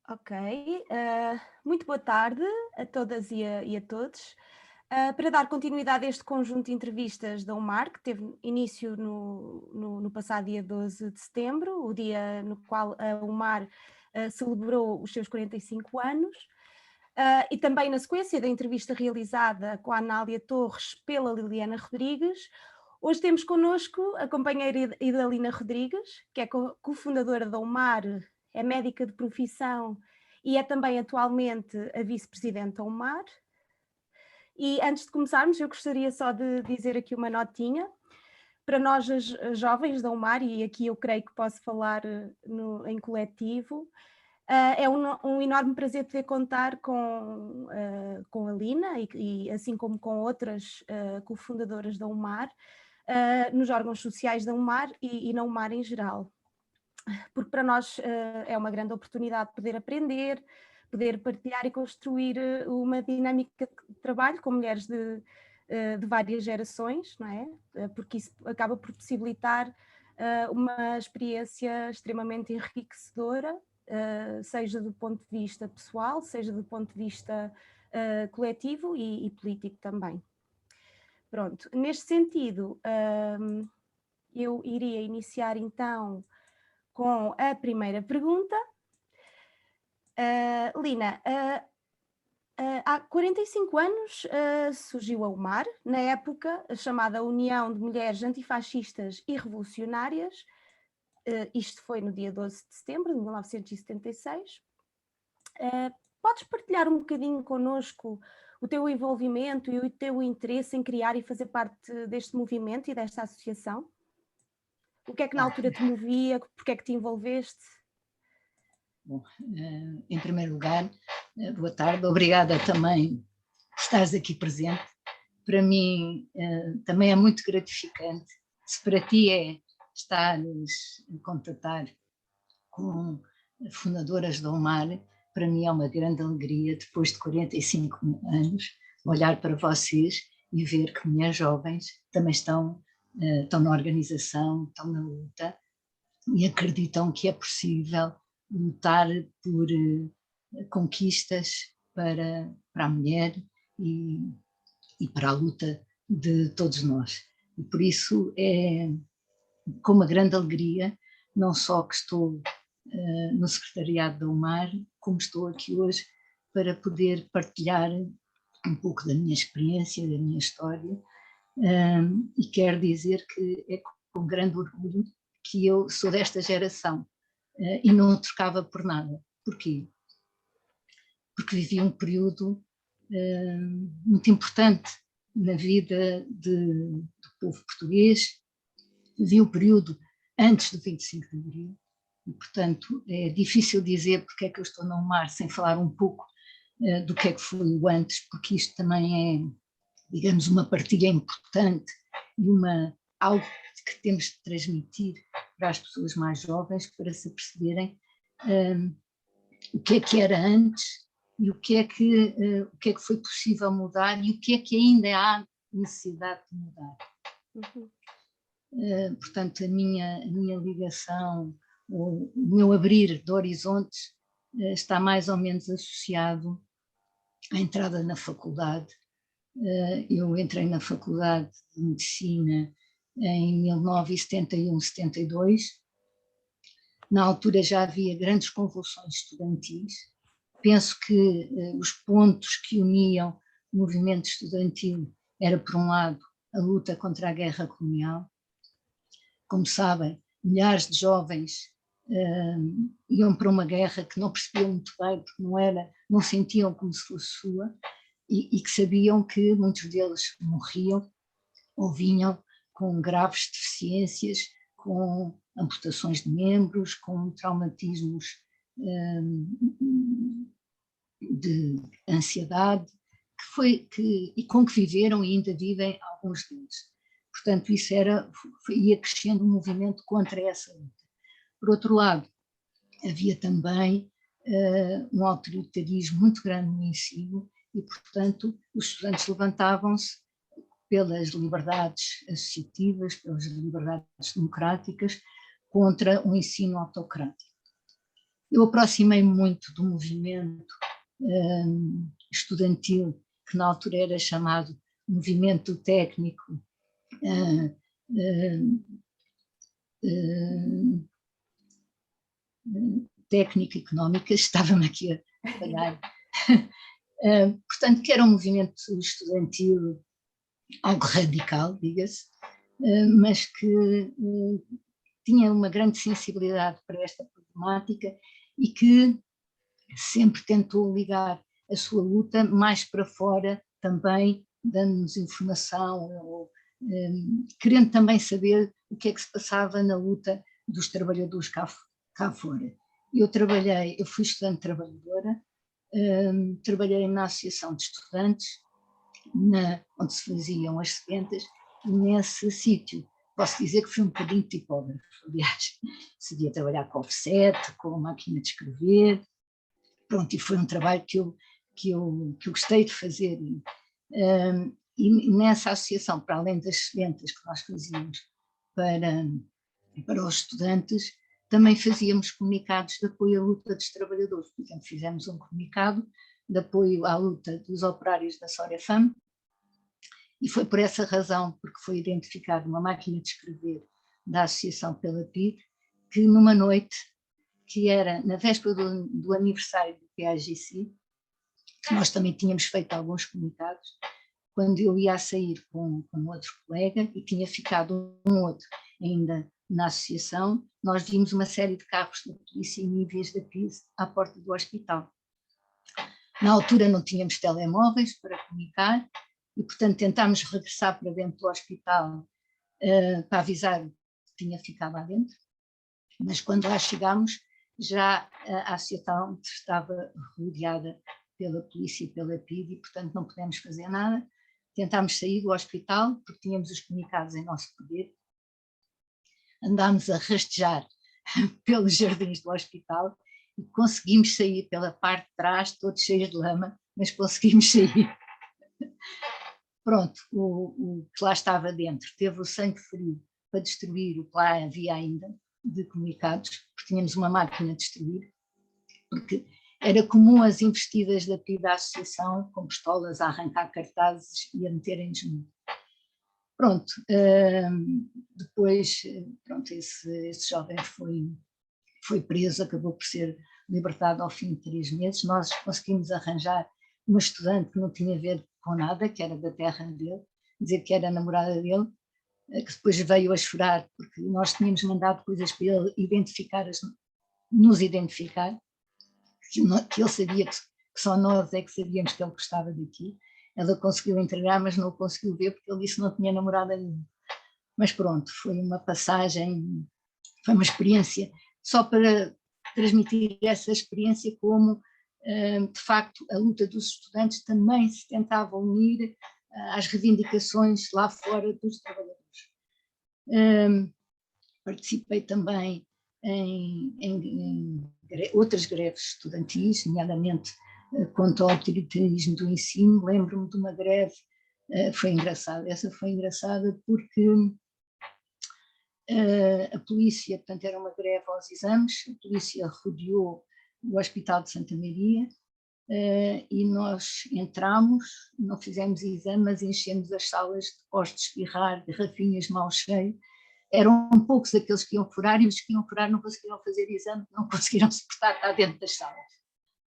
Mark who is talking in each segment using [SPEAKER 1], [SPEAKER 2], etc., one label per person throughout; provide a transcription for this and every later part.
[SPEAKER 1] Ok, muito boa tarde a todas e a todos. Para dar continuidade a este conjunto de entrevistas da UMAR, que teve início no passado dia 12 de setembro, o dia no qual a UMAR celebrou os seus 45 anos, e também na sequência da entrevista realizada com a Anália Torres pela Liliana Rodrigues. Hoje temos connosco a companheira Idalina Rodrigues, que é cofundadora da UMAR, é médica de profissão e é também atualmente a vice-presidente da UMAR. E antes de começarmos, eu gostaria só de dizer aqui uma notinha. Para nós, as jovens da UMAR, e aqui eu creio que posso falar em coletivo, é um enorme prazer poder contar com a Lina e assim como com outras cofundadoras da UMAR, nos órgãos sociais da UMAR e na UMAR em geral. Porque para nós é uma grande oportunidade poder aprender, poder partilhar e construir uma dinâmica de trabalho com mulheres de várias gerações, não é? Porque isso acaba por possibilitar uma experiência extremamente enriquecedora, seja do ponto de vista pessoal, seja do ponto de vista coletivo e político também. Pronto, neste sentido, eu iria iniciar então com a primeira pergunta. Lina, há 45 anos surgiu a UMAR, na época chamada União de Mulheres Antifascistas e Revolucionárias. Isto foi no dia 12 de setembro de 1976. Podes partilhar um bocadinho connosco o teu envolvimento e o teu interesse em criar e fazer parte deste movimento e desta associação? O que é que na altura te movia? Porque é que te envolveste?
[SPEAKER 2] Bom, em primeiro lugar, boa tarde, obrigada também por estares aqui presente. Para mim também é muito gratificante. Se para ti é estares a contatar com fundadoras da UMAR, para mim é uma grande alegria, depois de 45 anos, olhar para vocês e ver que mulheres jovens também estão na organização, estão na luta e acreditam que é possível lutar por conquistas para a mulher e para a luta de todos nós. E por isso é com uma grande alegria, não só que estou no secretariado da UMAR, como estou aqui hoje para poder partilhar um pouco da minha experiência, da minha história, e quero dizer que é com grande orgulho que eu sou desta geração e não trocava por nada. Porquê? Porque vivi um período muito importante na vida do povo português, vivi o período antes do 25 de Abril, e portanto é difícil dizer porque é que eu estou na UMAR sem falar um pouco do que é que foi o antes, porque isto também é, digamos, uma partilha importante e algo que temos de transmitir para as pessoas mais jovens para se perceberem o que era antes e o que é que foi possível mudar e o que é que ainda há necessidade de mudar. Portanto, a minha ligação, o meu abrir de horizontes está mais ou menos associado à entrada na faculdade. Eu entrei na faculdade de Medicina em 1971-72. Na altura já havia grandes convulsões estudantis. Penso que os pontos que uniam o movimento estudantil era, por um lado, a luta contra a guerra colonial. Como sabem, milhares de jovens iam para uma guerra que não percebiam muito bem, porque não sentiam como se fosse sua, e que sabiam que muitos deles morriam ou vinham com graves deficiências, com amputações de membros, com traumatismos de ansiedade, e com que viveram e ainda vivem alguns deles. Portanto, isso ia crescendo um movimento contra essa luta. Por outro lado, havia também um autoritarismo muito grande no ensino e, portanto, os estudantes levantavam-se pelas liberdades associativas, pelas liberdades democráticas, contra um ensino autocrático. Eu aproximei-me muito do movimento estudantil, que na altura era chamado movimento técnico, técnica económica, estava-me aqui a falhar. Portanto, que era um movimento estudantil algo radical, diga-se, mas que tinha uma grande sensibilidade para esta problemática e que sempre tentou ligar a sua luta mais para fora, também dando-nos informação, ou, querendo também saber o que é que se passava na luta dos trabalhadores cá fora. Eu fui estudante trabalhadora, trabalhei na Associação de Estudantes, onde se faziam as sedentas, e nesse sítio posso dizer que fui um bocadinho tipógrafo, aliás, sabia trabalhar com offset, com máquina de escrever, pronto, e foi um trabalho que eu gostei de fazer. E nessa associação, para além das sedentas que nós fazíamos para os estudantes, também fazíamos comunicados de apoio à luta dos trabalhadores. Por exemplo, fizemos um comunicado de apoio à luta dos operários da Sorefam, e foi por essa razão, porque foi identificada uma máquina de escrever da associação pela PID, que numa noite, que era na véspera do aniversário do PAGC, que nós também tínhamos feito alguns comunicados, quando eu ia a sair com outro colega, e tinha ficado um outro ainda na associação, nós vimos uma série de carros da polícia e níveis da PIS à porta do hospital. Na altura não tínhamos telemóveis para comunicar, e portanto tentámos regressar para dentro do hospital para avisar que tinha ficado lá dentro, mas quando lá chegámos, já a associação estava rodeada pela polícia e pela PID, e portanto não pudemos fazer nada. Tentámos sair do hospital, porque tínhamos os comunicados em nosso poder, andámos a rastejar pelos jardins do hospital e conseguimos sair pela parte de trás, todos cheios de lama, mas conseguimos sair. Pronto, o que lá estava dentro teve o sangue frio para destruir o que lá havia ainda de comunicados, porque tínhamos uma máquina de destruir, porque era comum as investidas da PID da associação, com pistolas a arrancar cartazes e a meterem-nos no. Pronto, depois pronto, esse jovem foi preso, acabou por ser libertado ao fim de 3 meses. Nós conseguimos arranjar uma estudante que não tinha a ver com nada, que era da terra dele, dizer que era a namorada dele, que depois veio a chorar, porque nós tínhamos mandado coisas para ele nos identificar, que ele sabia que só nós é que sabíamos que ele gostava daqui. Ela conseguiu entregar, mas não o conseguiu ver, porque ele disse que não tinha namorada nenhuma. Mas pronto, foi uma passagem, foi uma experiência, só para transmitir essa experiência, como de facto a luta dos estudantes também se tentava unir às reivindicações lá fora dos trabalhadores. Participei também em outras greves estudantis, nomeadamente contra o autoritarismo do ensino. Lembro-me de uma greve, foi engraçada, essa foi engraçada porque a polícia, portanto era uma greve aos exames, a polícia rodeou o Hospital de Santa Maria e nós entramos, não fizemos exame, mas enchemos as salas de postos de espirrar, garrafinhas mal cheias. Eram poucos aqueles que iam furar, e os que iam furar não conseguiram fazer exame, não conseguiram suportar estar dentro das salas.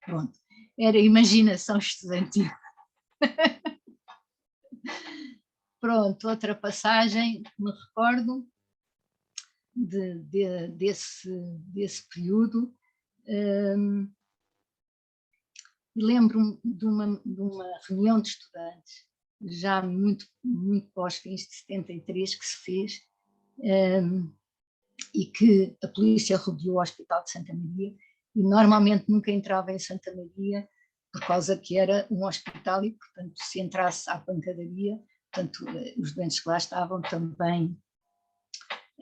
[SPEAKER 2] Pronto, era imaginação estudantil. Pronto, outra passagem que me recordo desse período. Lembro-me de uma reunião de estudantes, já muito pós-fins de 73, que se fez, e que a polícia rodeou o Hospital de Santa Maria, e normalmente nunca entrava em Santa Maria, por causa que era um hospital e, portanto, se entrasse à pancadaria, portanto, os doentes que lá estavam também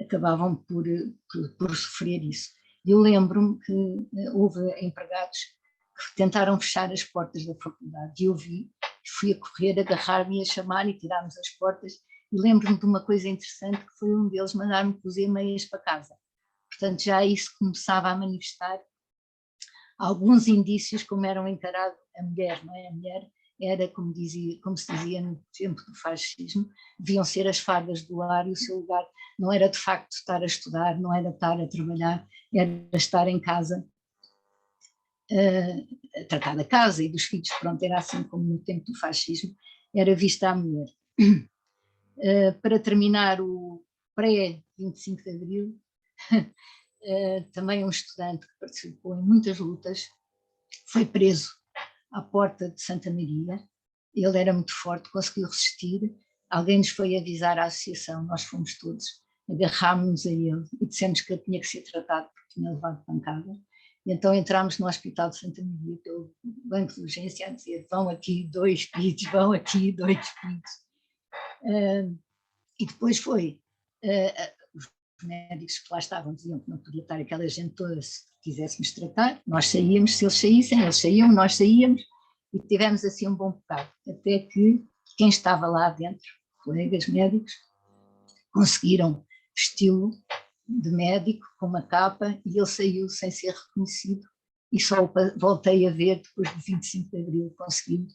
[SPEAKER 2] acabavam por sofrer isso. Eu lembro-me que houve empregados que tentaram fechar as portas da faculdade, e eu vi, fui a correr, agarrar-me, a chamar e tirar-nos as portas. E lembro-me de uma coisa interessante, que foi um deles mandar-me cozer meias para casa. Portanto, já isso começava a manifestar alguns indícios como eram encarado a mulher, não é? A mulher era, como se dizia no tempo do fascismo, deviam ser as fardas do lar, e o seu lugar não era de facto estar a estudar, não era estar a trabalhar, era estar em casa, a tratar da casa e dos filhos. Pronto, era assim como no tempo do fascismo era vista a mulher. Para terminar o pré-25 de Abril, também um estudante que participou em muitas lutas, foi preso à porta de Santa Maria. Ele era muito forte, conseguiu resistir. Alguém nos foi avisar à associação, nós fomos todos, agarrámos-nos a ele e dissemos que ele tinha que ser tratado porque tinha levado pancada. E então entramos no Hospital de Santa Maria, pelo banco de urgência, a dizer: vão aqui 2 PIDs, vão aqui 2 PIDs. E depois foi, os médicos que lá estavam diziam que não podia estar aquela gente toda se quiséssemos tratar, nós saíamos, se eles saíssem, eles saíam, nós saíamos, e tivemos assim um bom bocado, até que quem estava lá dentro, colegas médicos, conseguiram vesti-lo de médico com uma capa, e ele saiu sem ser reconhecido, e só voltei a ver depois do 25 de Abril, conseguiu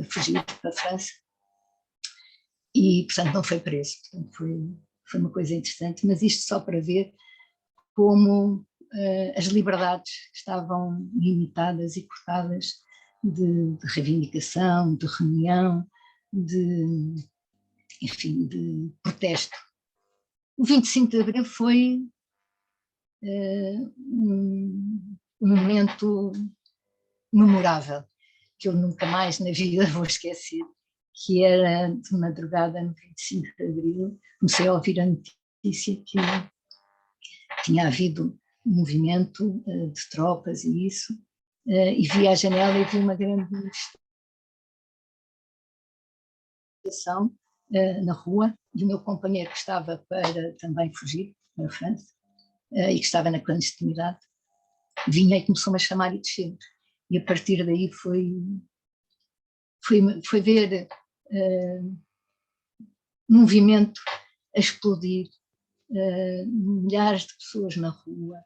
[SPEAKER 2] fugir para a França, e portanto não foi preso. Portanto, foi uma coisa interessante, mas isto só para ver como as liberdades estavam limitadas e cortadas de reivindicação, de reunião, enfim, de protesto. O 25 de Abril foi um momento memorável, que eu nunca mais na vida vou esquecer, que era de madrugada no 25 de Abril, comecei a ouvir a notícia que tinha havido um movimento de tropas e isso, e vi à janela e vi uma grande manifestação na rua, e o meu companheiro que estava para também fugir para a França, e que estava na clandestinidade, vinha e começou-me a chamar e descemos. E a partir daí foi ver movimento a explodir, milhares de pessoas na rua,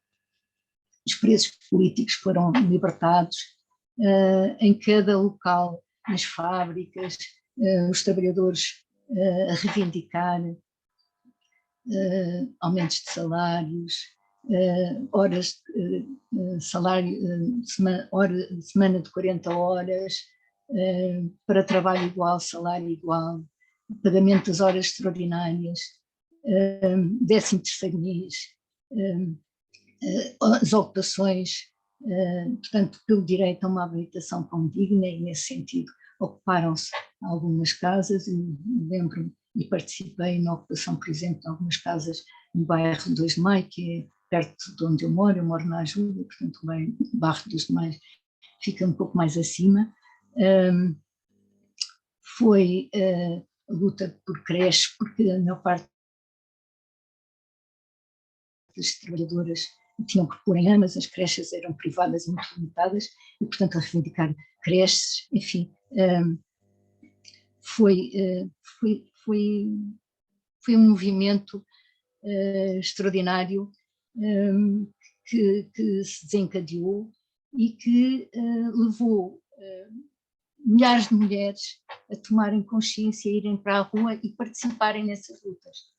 [SPEAKER 2] os presos políticos foram libertados, em cada local, nas fábricas, os trabalhadores a reivindicar aumentos de salários, horas, salário, semana de 40 horas, para trabalho igual, salário igual, pagamento das horas extraordinárias, 13º mês, as ocupações, portanto, pelo direito a uma habilitação condigna, e nesse sentido ocuparam-se algumas casas. Eu lembro-me e participei na ocupação, por exemplo, de algumas casas no bairro 2 de Maio, que é perto de onde eu moro na Ajuda, portanto o bairro 2 de Maio fica um pouco mais acima. Foi a luta por creches, porque a maior parte das trabalhadoras tinham que pôr em amas, as creches eram privadas e muito limitadas, e portanto a reivindicar creches, enfim, foi um movimento extraordinário que se desencadeou e que levou milhares de mulheres a tomarem consciência, a irem para a rua e participarem nessas lutas.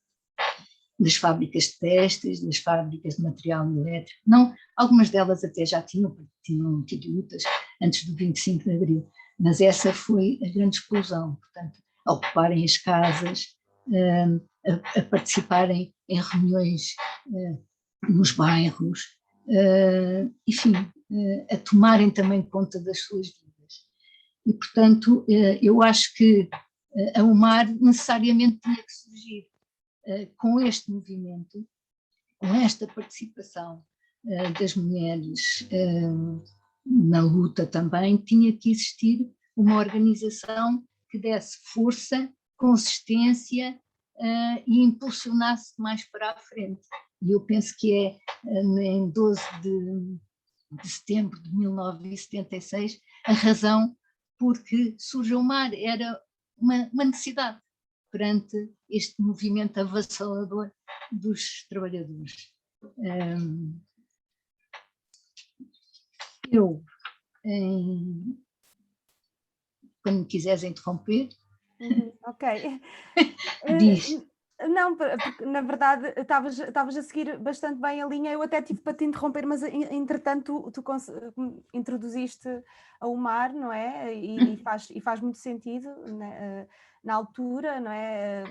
[SPEAKER 2] Das fábricas de testes, das fábricas de material elétrico. Não, algumas delas até já tinham tido lutas antes do 25 de Abril, mas essa foi a grande explosão, portanto, a ocuparem as casas, a participarem em reuniões nos bairros, enfim, a tomarem também conta das suas vidas. E, portanto, eu acho que a UMAR necessariamente tinha que surgir com este movimento, com esta participação das mulheres na luta também, tinha que existir uma organização que desse força, consistência e impulsionasse mais para a frente. E eu penso que é em 12 de setembro de 1976 a razão porque surge o MAR, era uma necessidade perante este movimento avassalador dos trabalhadores. Eu, quando me quiseres interromper,
[SPEAKER 1] Ok.
[SPEAKER 2] diz.
[SPEAKER 1] Não, porque na verdade estavas a seguir bastante bem a linha, eu até tive para te interromper, mas entretanto tu introduziste a Umar, não é? E faz muito sentido, né? Na altura, não é?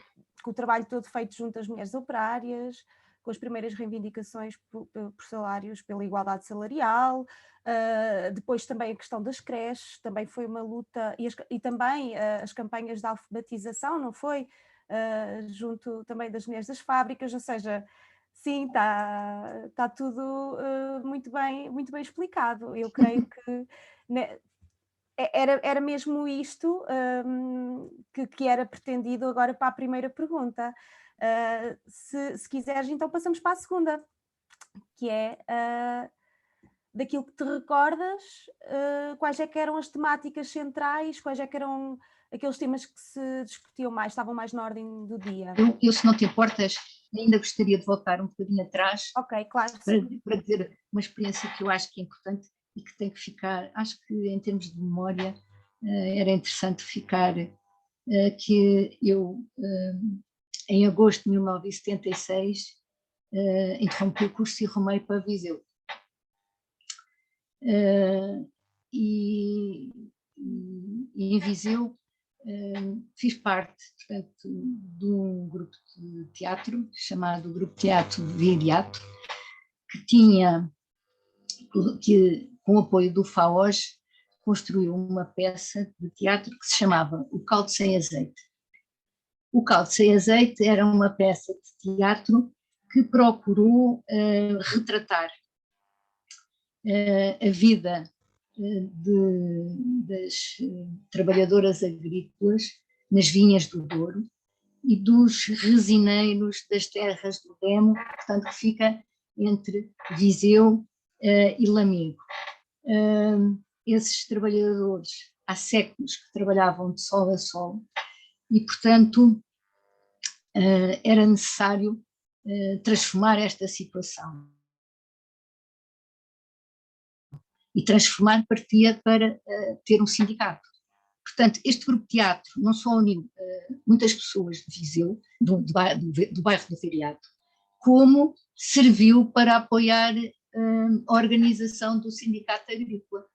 [SPEAKER 1] Com o trabalho todo feito junto às mulheres operárias, com as primeiras reivindicações por salários, pela igualdade salarial, depois também a questão das creches, também foi uma luta, e também as campanhas de alfabetização, não foi? Junto também das mulheres das fábricas, ou seja, sim, está tudo muito bem explicado. Eu creio que, né, era mesmo isto que era pretendido agora para a primeira pergunta. Se quiseres, então passamos para a segunda, que é daquilo que te recordas, quais é que eram as temáticas centrais, quais é que eram aqueles temas que se discutiam mais, estavam mais na ordem do dia?
[SPEAKER 2] Eu, se não te importas, ainda gostaria de voltar um bocadinho atrás,
[SPEAKER 1] Ok, claro,
[SPEAKER 2] para dizer uma experiência que eu acho que é importante e que tem que ficar, acho que em termos de memória, era interessante ficar, que eu, em agosto de 1976, interrompi o curso e rumei para Viseu. E em Viseu fiz parte, portanto, de um grupo de teatro chamado Grupo Teatro Viriato, que com o apoio do FAOS construiu uma peça de teatro que se chamava O Caldo Sem Azeite. O Caldo Sem Azeite era uma peça de teatro que procurou retratar a vida das trabalhadoras agrícolas nas vinhas do Douro e dos resineiros das terras do Demo, portanto, que fica entre Viseu e Lamego. Esses trabalhadores há séculos que trabalhavam de sol a sol e, portanto, era necessário transformar esta situação. E transformar partia para ter um sindicato. Portanto, este grupo de teatro não só uniu muitas pessoas de Viseu, do bairro do Viriato, como serviu para apoiar a organização do Sindicato Agrícola.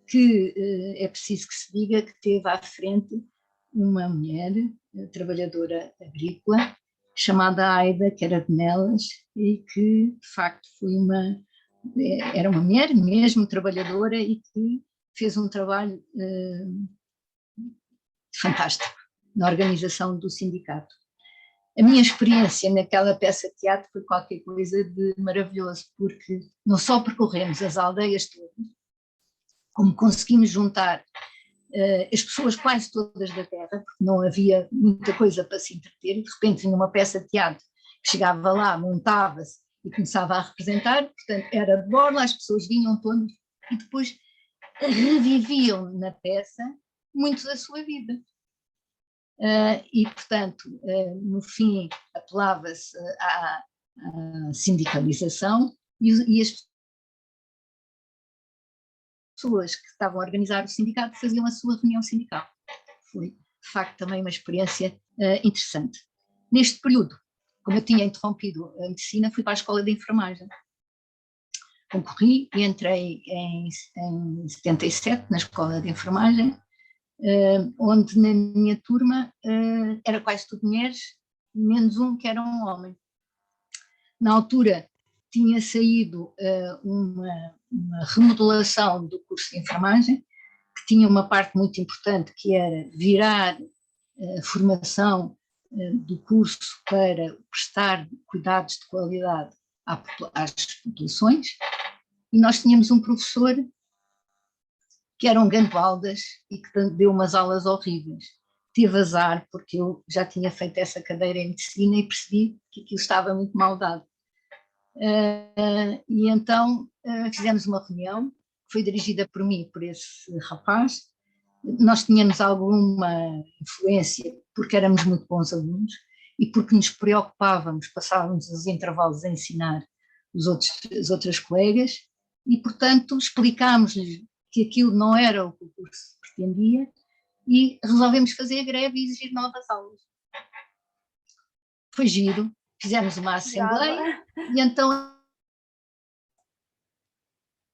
[SPEAKER 2] Que é preciso que se diga que teve à frente uma mulher, trabalhadora agrícola, chamada Aida, que era de Nelas, e que, de facto, era uma mulher mesmo trabalhadora e que fez um trabalho fantástico na organização do sindicato. A minha experiência naquela peça de teatro foi qualquer coisa de maravilhoso, porque não só percorremos as aldeias todas, como conseguimos juntar as pessoas quase todas da terra, porque não havia muita coisa para se entreter, e de repente vinha uma peça de teatro que chegava lá, montava-se e começava a representar, portanto era de borla, as pessoas vinham todas e depois reviviam na peça muito da sua vida. E, portanto, no fim apelava-se à sindicalização e as pessoas que estavam a organizar o sindicato faziam a sua reunião sindical. Foi, de facto, também uma experiência interessante. Neste período, como eu tinha interrompido a medicina, fui para a escola de enfermagem. Concorri e entrei em 77 na escola de enfermagem, onde na minha turma era quase tudo mulheres, menos um que era um homem. Na altura tinha saído uma remodelação do curso de enfermagem, que tinha uma parte muito importante, que era virar a formação do curso para prestar cuidados de qualidade às populações, e nós tínhamos um professor que era um grande baldas e que deu umas aulas horríveis. Tive azar, porque eu já tinha feito essa cadeira em medicina e percebi que aquilo estava muito mal dado. E então fizemos uma reunião, que foi dirigida por mim, por esse rapaz. Nós tínhamos alguma influência, porque éramos muito bons alunos e porque nos preocupávamos, passávamos os intervalos a ensinar as outras colegas, e, portanto, explicámos-lhes que aquilo não era o que o curso pretendia e resolvemos fazer a greve e exigir novas aulas. Foi giro, fizemos uma assembleia e então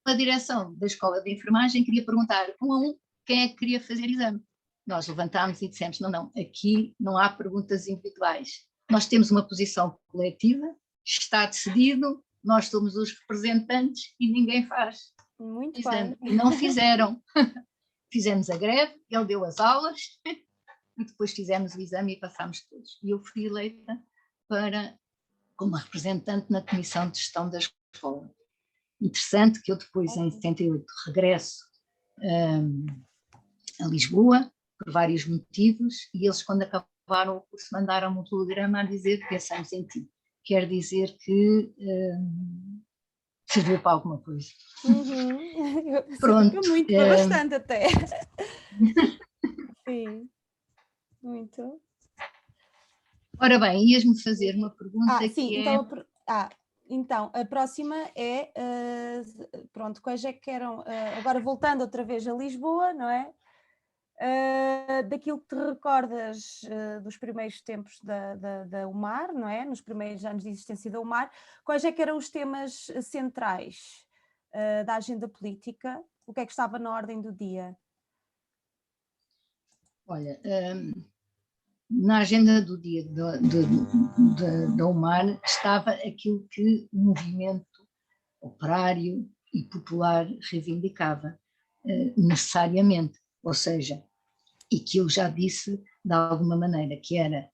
[SPEAKER 2] a direção da Escola de Enfermagem queria perguntar um a um quem é que queria fazer exame. Nós levantámos e dissemos, não, aqui não há perguntas individuais. Nós temos uma posição coletiva, está decidido, nós somos os representantes e ninguém faz
[SPEAKER 1] Muito
[SPEAKER 2] exame.
[SPEAKER 1] bem.
[SPEAKER 2] E não fizeram. Fizemos a greve, ele deu as aulas e depois fizemos o exame e passámos todos. E eu fui eleita como representante na Comissão de Gestão da Escola. Interessante que eu depois, em 78, regresso a Lisboa, por vários motivos, e eles, quando acabaram o curso, mandaram-me um telegrama a dizer que pensamos em ti. Quer dizer que serviu para alguma coisa.
[SPEAKER 1] Pronto. Muito, para bastante até. Sim, muito.
[SPEAKER 2] Ora bem, ias-me fazer uma pergunta
[SPEAKER 1] sim,
[SPEAKER 2] que
[SPEAKER 1] então, a próxima é, pronto, quais é que eram, agora voltando outra vez a Lisboa, não é? Daquilo que te recordas dos primeiros tempos da UMAR, não é? Nos primeiros anos de existência da UMAR, quais é que eram os temas centrais da agenda política? O que é que estava na ordem do dia?
[SPEAKER 2] Olha, na agenda do dia da UMAR estava aquilo que o movimento operário e popular reivindicava necessariamente, ou seja, e que eu já disse de alguma maneira, que era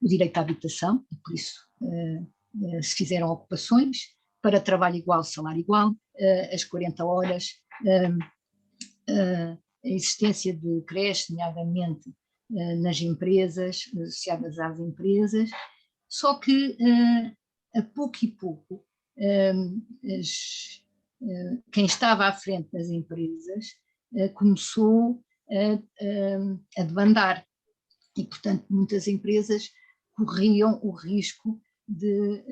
[SPEAKER 2] o direito à habitação, e por isso se fizeram ocupações para trabalho igual, salário igual, as 40 horas, a existência de creches, nomeadamente nas empresas, associadas às empresas, só que a pouco e pouco quem estava à frente das empresas começou a debandar e, portanto, muitas empresas corriam o risco de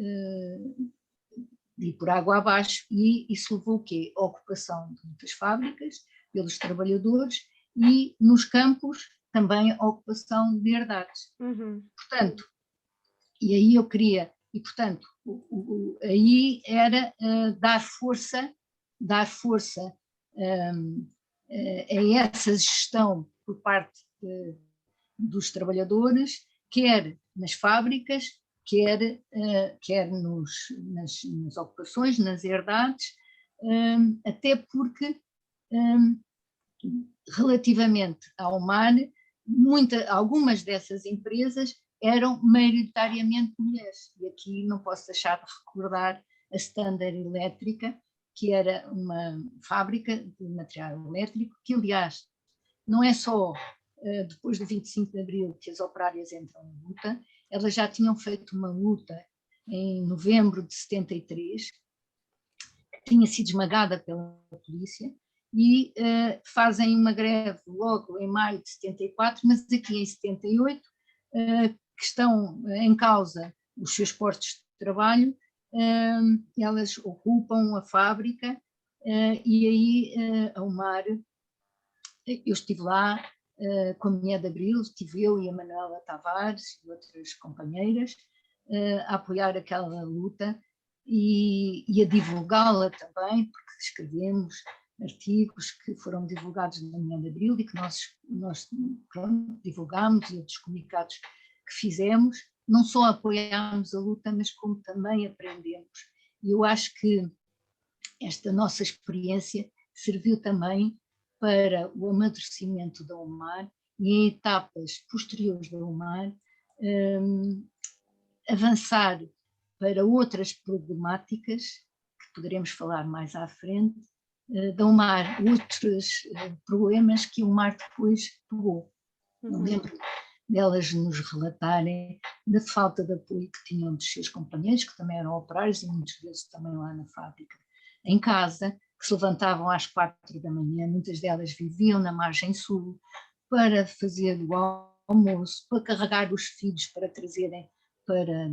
[SPEAKER 2] ir por água abaixo e isso levou o quê? A ocupação de muitas fábricas pelos trabalhadores e nos campos também a ocupação de herdades. Portanto, e aí eu queria, e portanto, aí era dar força a essa gestão por parte dos trabalhadores, quer nas fábricas, quer nas ocupações, nas herdades, até porque, relativamente ao mar, algumas dessas empresas eram maioritariamente mulheres. E aqui não posso deixar de recordar a Standard Elétrica, que era uma fábrica de material elétrico, que, aliás, não é só depois do 25 de Abril que as operárias entram em luta, elas já tinham feito uma luta em novembro de 73, que tinha sido esmagada pela polícia, e fazem uma greve logo em maio de 74, mas aqui em 78, que estão em causa os seus postos de trabalho, elas ocupam a fábrica e aí a UMAR, eu estive lá com a Mulher de Abril, estive eu e a Manuela Tavares e outras companheiras a apoiar aquela luta e a divulgá-la também, porque escrevemos artigos que foram divulgados na Mulher de Abril e que nós pronto, divulgámos, e outros comunicados que fizemos, não só apoiámos a luta, mas como também aprendemos. E eu acho que esta nossa experiência serviu também para o amadurecimento da UMAR e em etapas posteriores da UMAR avançar para outras problemáticas, que poderemos falar mais à frente, da UMAR, outros problemas que a UMAR depois pegou. Eu lembro delas nos relatarem da falta de apoio que tinham dos seus companheiros, que também eram operários e muitos deles também lá na fábrica. Em casa, que se levantavam às 4 da manhã, muitas delas viviam na margem sul, para fazer o almoço, para carregar os filhos, para trazerem para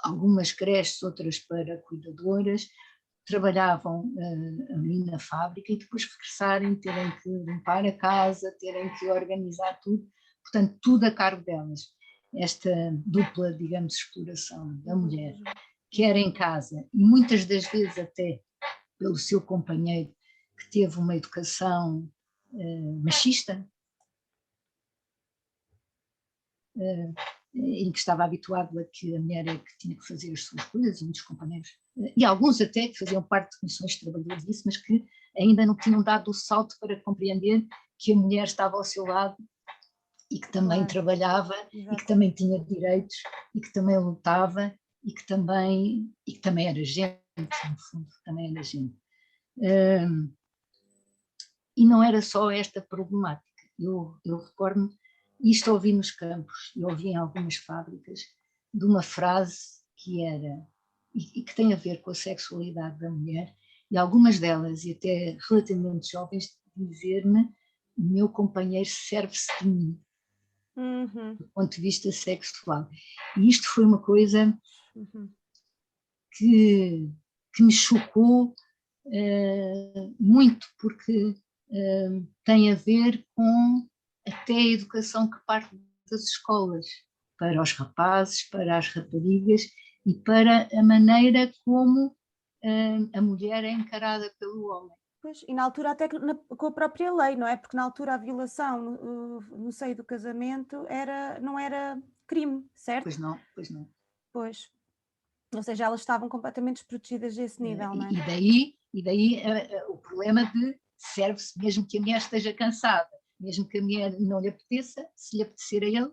[SPEAKER 2] algumas creches, outras para cuidadoras, trabalhavam ali na fábrica e depois regressarem, terem que limpar a casa, terem que organizar tudo, portanto, tudo a cargo delas. Esta dupla, digamos, exploração da mulher, quer em casa, e muitas das vezes até pelo seu companheiro, que teve uma educação machista, em que estava habituado a que a mulher é que tinha que fazer as suas coisas, e muitos companheiros, e alguns até que faziam parte de comissões de trabalhadores disso, mas que ainda não tinham dado o salto para compreender que a mulher estava ao seu lado e que também trabalhava, e que também tinha direitos, e que também lutava, e que também era gente, no fundo, também era gente. E não era só esta problemática. Eu recordo-me, isto ouvi nos campos, eu ouvi em algumas fábricas, de uma frase que era, e que tem a ver com a sexualidade da mulher, e algumas delas, e até relativamente jovens, dizer-me: o meu companheiro serve-se de mim, do ponto de vista sexual. E isto foi uma coisa que me chocou muito, porque tem a ver com até a educação que parte das escolas, para os rapazes, para as raparigas e para a maneira como a mulher é encarada pelo homem.
[SPEAKER 1] Pois, e na altura até com a própria lei, não é? Porque na altura a violação no seio do casamento não era crime, certo?
[SPEAKER 2] Pois não, pois não.
[SPEAKER 1] Pois. Ou seja, elas estavam completamente desprotegidas a esse nível, não é?
[SPEAKER 2] E daí o problema de serve-se, mesmo que a mulher esteja cansada, mesmo que a mulher não lhe apeteça, se lhe apetecer a ele,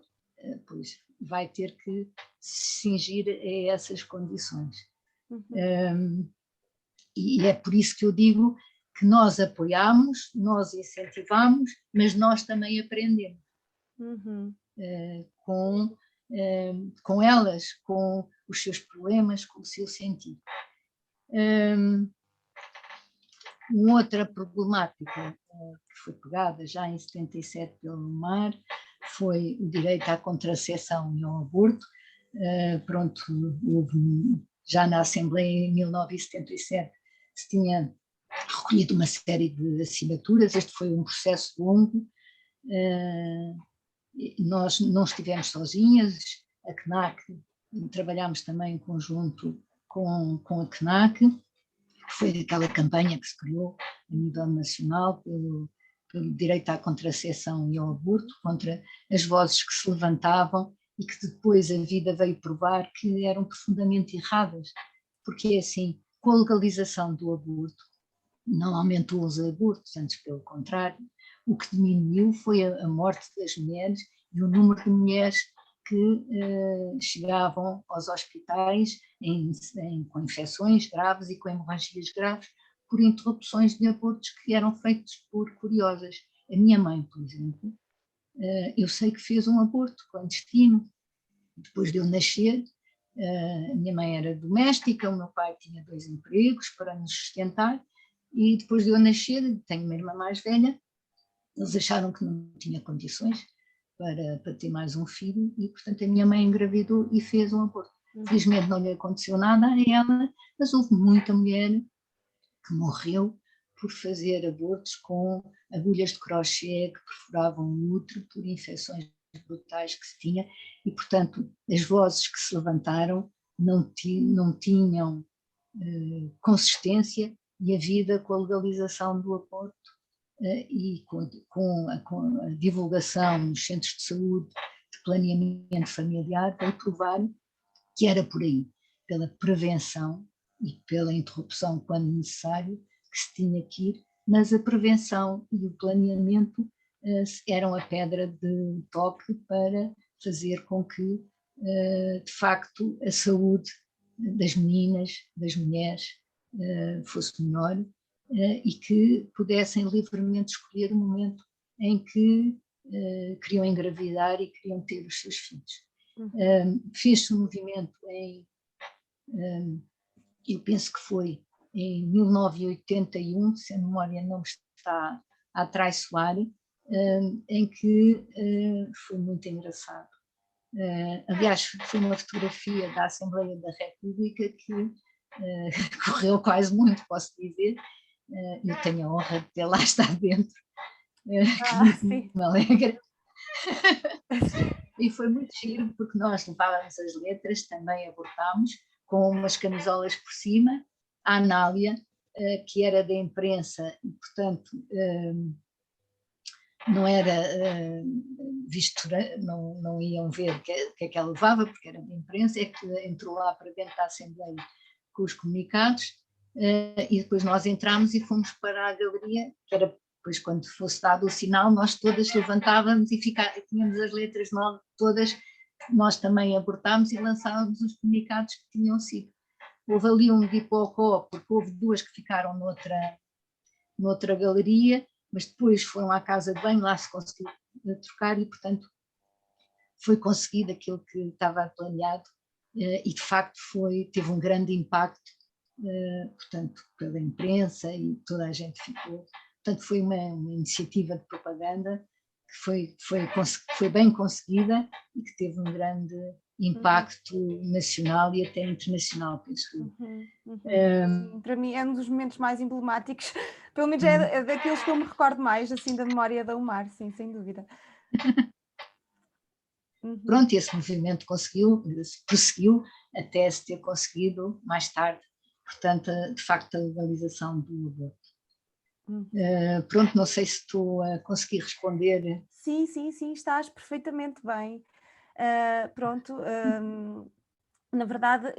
[SPEAKER 2] pois vai ter que se cingir a essas condições. E é por isso que eu digo que nós apoiamos, nós incentivamos, mas nós também aprendemos com elas, com os seus problemas, com o seu sentido. Outra problemática que foi pegada já em 77 pelo Mar foi o direito à contracepção e ao aborto. Pronto, houve, já na Assembleia em 1977 se tinha recolhido uma série de assinaturas, este foi um processo longo, nós não estivemos sozinhas, a CNAC, trabalhámos também em conjunto com a CNAC, foi aquela campanha que se criou a nível nacional pelo direito à contracepção e ao aborto, contra as vozes que se levantavam e que depois a vida veio provar que eram profundamente erradas, porque é assim, com a legalização do aborto, não aumentou os abortos, antes pelo contrário, o que diminuiu foi a morte das mulheres e o número de mulheres que chegavam aos hospitais com infecções graves e com hemorragias graves por interrupções de abortos que eram feitos por curiosas. A minha mãe, por exemplo, eu sei que fez um aborto clandestino, depois de eu nascer. A minha mãe era doméstica, o meu pai tinha 2 empregos para nos sustentar, e depois de eu nascer, tenho uma irmã mais velha, eles acharam que não tinha condições para ter mais um filho e, portanto, a minha mãe engravidou e fez um aborto. Felizmente não lhe aconteceu nada a ela, mas houve muita mulher que morreu por fazer abortos com agulhas de crochê que perfuravam o útero por infecções brutais que se tinha e, portanto, as vozes que se levantaram não tinham consistência, e a vida com a legalização do aborto e com a divulgação nos centros de saúde de planeamento familiar veio provar que era por aí, pela prevenção e pela interrupção quando necessário, que se tinha que ir, mas a prevenção e o planeamento eram a pedra de toque para fazer com que, de facto, a saúde das meninas, das mulheres, fosse melhor e que pudessem livremente escolher o momento em que queriam engravidar e queriam ter os seus filhos. Fez-se um movimento eu penso que foi em 1981, se a memória não me está a atraiçoar, em que foi muito engraçado. Aliás, foi uma fotografia da Assembleia da República que correu quase muito, posso dizer. Eu tenho a honra de ter lá estado dentro, que muito
[SPEAKER 1] sim.
[SPEAKER 2] me alegra. E foi muito giro, porque nós levávamos as letras, também abordámos, com umas camisolas por cima, a Anália, que era da imprensa, e portanto não era visto, não iam ver o que é que ela levava, porque era da imprensa, é que entrou lá para dentro da Assembleia com os comunicados, e depois nós entramos e fomos para a galeria, que era depois quando fosse dado o sinal, nós todas levantávamos e tínhamos as letras todas, nós também abortámos e lançávamos os comunicados que tinham sido. Houve ali um dipocó, porque houve duas que ficaram noutra galeria, mas depois foram à casa de banho, lá se conseguiu trocar e, portanto, foi conseguido aquilo que estava planeado e, de facto, teve um grande impacto, portanto, pela imprensa e toda a gente ficou. Portanto, foi uma iniciativa de propaganda que foi bem conseguida e que teve um grande impacto nacional e até internacional, penso eu.
[SPEAKER 1] Sim, para mim é um dos momentos mais emblemáticos, pelo menos é daqueles que eu me recordo mais, assim, da memória da UMAR, sim, sem dúvida.
[SPEAKER 2] Pronto, esse movimento prosseguiu até se ter conseguido mais tarde, portanto, de facto, a legalização do aborto. Pronto, não sei se estou a conseguir responder.
[SPEAKER 1] Sim, estás perfeitamente bem. Pronto, na verdade,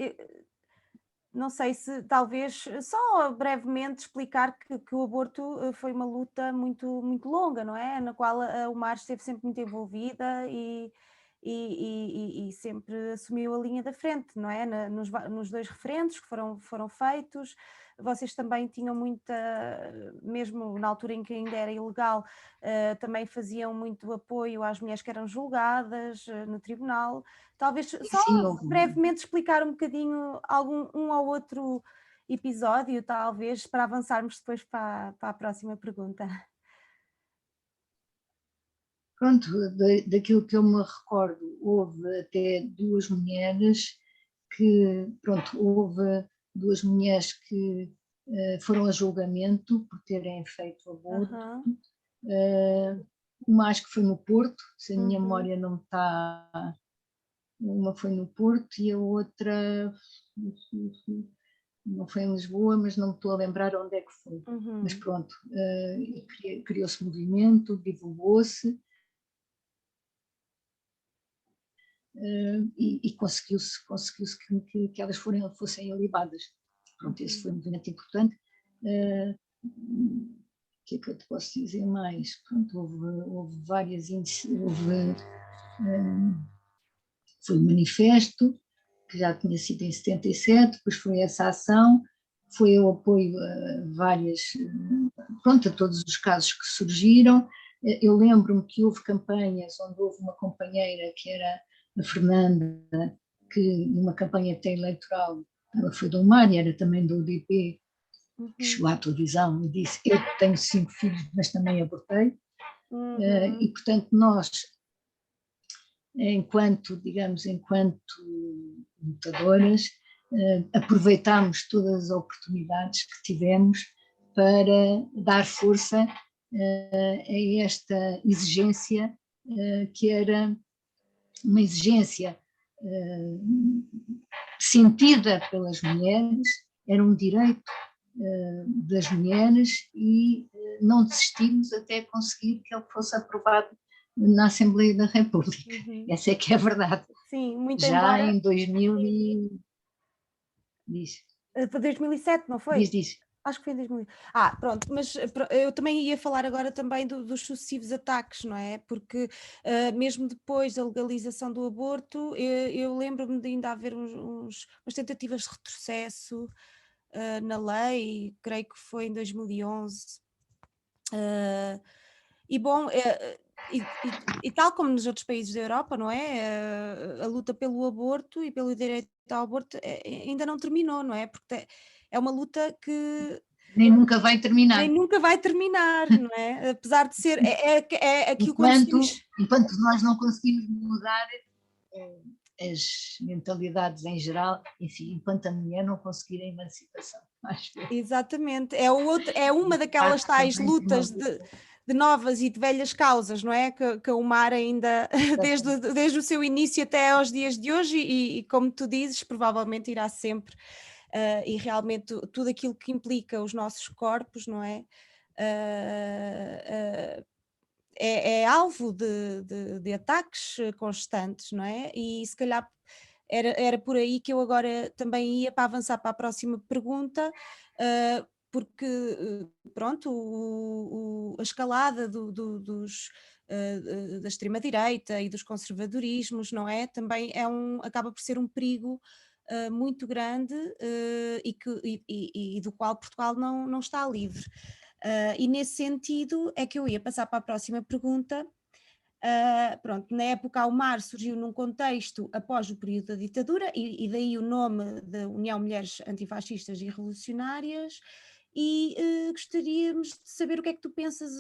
[SPEAKER 1] não sei se talvez só brevemente explicar que o aborto foi uma luta muito, muito longa, não é? Na qual a UMAR esteve sempre muito envolvida e sempre assumiu a linha da frente, não é? Nos dois referendos que foram feitos. Vocês também tinham muita, mesmo na altura em que ainda era ilegal, também faziam muito apoio às mulheres que eram julgadas no tribunal. Talvez só brevemente explicar um bocadinho um ou outro episódio, talvez, para avançarmos depois para a próxima pergunta.
[SPEAKER 2] Pronto, daquilo que eu me recordo, houve até duas mulheres que foram a julgamento por terem feito aborto. Uma acho que foi no Porto, se a minha memória não está. Uma foi no Porto e a outra não foi em Lisboa, mas não me estou a lembrar onde é que foi. Mas pronto, criou-se movimento, divulgou-se. E conseguiu-se que elas fossem alibadas. Pronto, esse foi um movimento importante. O que é que eu te posso dizer mais? Pronto, houve várias... foi um manifesto, que já tinha sido em 77, depois foi essa ação, foi o apoio a todos os casos que surgiram. Eu lembro-me que houve campanhas onde houve uma companheira que era a Fernanda, que numa campanha até eleitoral, ela foi do UMAR e era também do UDP, que chegou à televisão e disse: eu tenho 5 filhos, mas também abortei. E, portanto, nós, enquanto lutadoras, aproveitámos todas as oportunidades que tivemos para dar força a esta exigência, que era uma exigência sentida pelas mulheres, era um direito das mulheres e não desistimos até conseguir que ele fosse aprovado na Assembleia da República. Essa é que é a verdade.
[SPEAKER 1] Sim, muito
[SPEAKER 2] já
[SPEAKER 1] embora...
[SPEAKER 2] em 2000 e... Diz.
[SPEAKER 1] 2007, não foi?
[SPEAKER 2] Diz.
[SPEAKER 1] Acho que foi em 2000. Pronto, mas eu também ia falar agora também dos sucessivos ataques, não é? Porque mesmo depois da legalização do aborto, eu lembro-me de ainda haver umas tentativas de retrocesso na lei, creio que foi em 2011. E bom, e tal como nos outros países da Europa, não é? A luta pelo aborto e pelo direito ao aborto ainda não terminou, não é? Porque é uma luta que
[SPEAKER 2] nem nunca vai terminar.
[SPEAKER 1] Nem nunca vai terminar, não é? Apesar de ser... aquilo
[SPEAKER 2] enquanto nós não conseguimos mudar as mentalidades em geral, enfim, enquanto a mulher não conseguir a emancipação. Acho que
[SPEAKER 1] Exatamente, é uma daquelas tais lutas de novas e de velhas causas, não é? Que o mar ainda, desde o seu início até aos dias de hoje, e como tu dizes, provavelmente irá sempre, e realmente tudo aquilo que implica os nossos corpos, não é? É alvo de ataques constantes, não é? E se calhar era por aí que eu agora também ia para avançar para a próxima pergunta, porque pronto, a escalada da extrema-direita e dos conservadorismos, não é? Também acaba por ser um perigo muito grande, e do qual Portugal não está livre. E nesse sentido é que eu ia passar para a próxima pergunta. Pronto, na época o MAR surgiu num contexto após o período da ditadura, e daí o nome da União Mulheres Antifascistas e Revolucionárias, e gostaríamos de saber o que é que tu pensas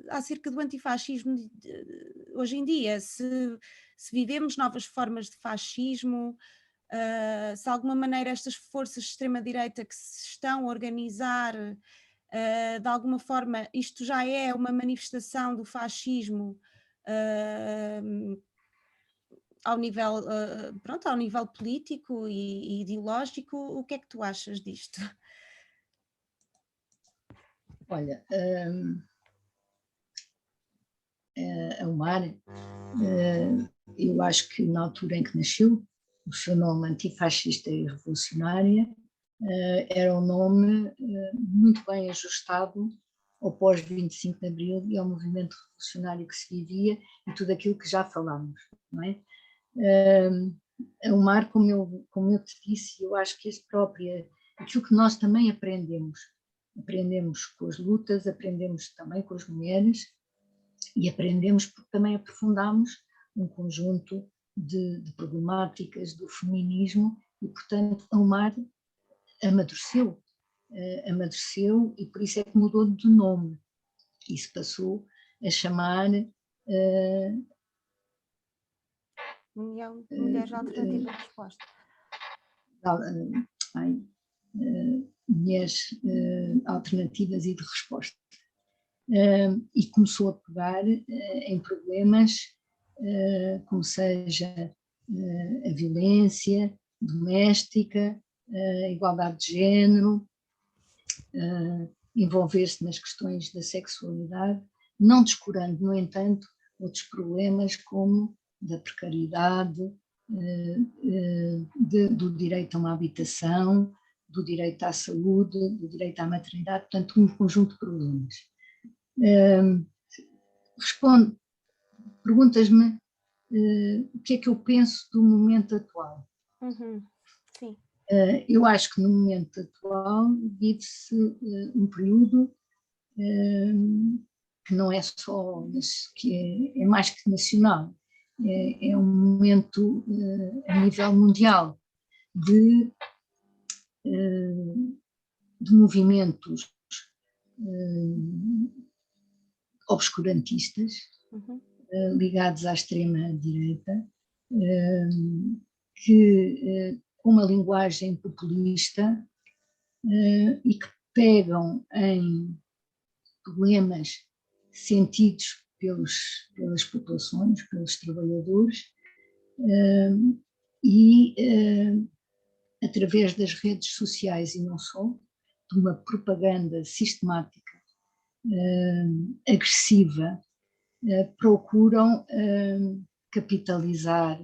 [SPEAKER 1] acerca do antifascismo hoje em dia, se vivemos novas formas de fascismo, se de alguma maneira estas forças de extrema-direita que se estão a organizar, de alguma forma isto já é uma manifestação do fascismo ao nível político e ideológico. O que é que tu achas disto?
[SPEAKER 2] Olha, a UMAR, eu acho que na altura em que nasceu, o seu nome Antifascista e Revolucionária era um nome muito bem ajustado ao pós-25 de Abril e ao movimento revolucionário que se vivia e tudo aquilo que já falámos, não é? A UMAR, como eu te disse, eu acho que aquilo que nós também aprendemos com as lutas, aprendemos também com as mulheres e aprendemos porque também aprofundamos um conjunto de problemáticas do feminismo e, portanto, a UMAR amadureceu e por isso é que mudou de nome e se passou a chamar
[SPEAKER 1] União de Mulheres Alternativas de Resposta.
[SPEAKER 2] Mulheres Alternativas e de Resposta. E começou a pegar em problemas como seja a violência doméstica, a igualdade de género, envolver-se nas questões da sexualidade, não descurando, no entanto, outros problemas como da precariedade, do direito a uma habitação, do direito à saúde, do direito à maternidade, portanto, um conjunto de problemas. Perguntas-me o que é que eu penso do momento atual.
[SPEAKER 1] Sim.
[SPEAKER 2] Eu acho que no momento atual vive-se um período que não é só, que é mais que nacional, é um momento a nível mundial de movimentos obscurantistas ligados à extrema-direita, com uma linguagem populista e que pegam em problemas sentidos pelas populações, pelos trabalhadores, e através das redes sociais e não só, de uma propaganda sistemática, agressiva, procuram capitalizar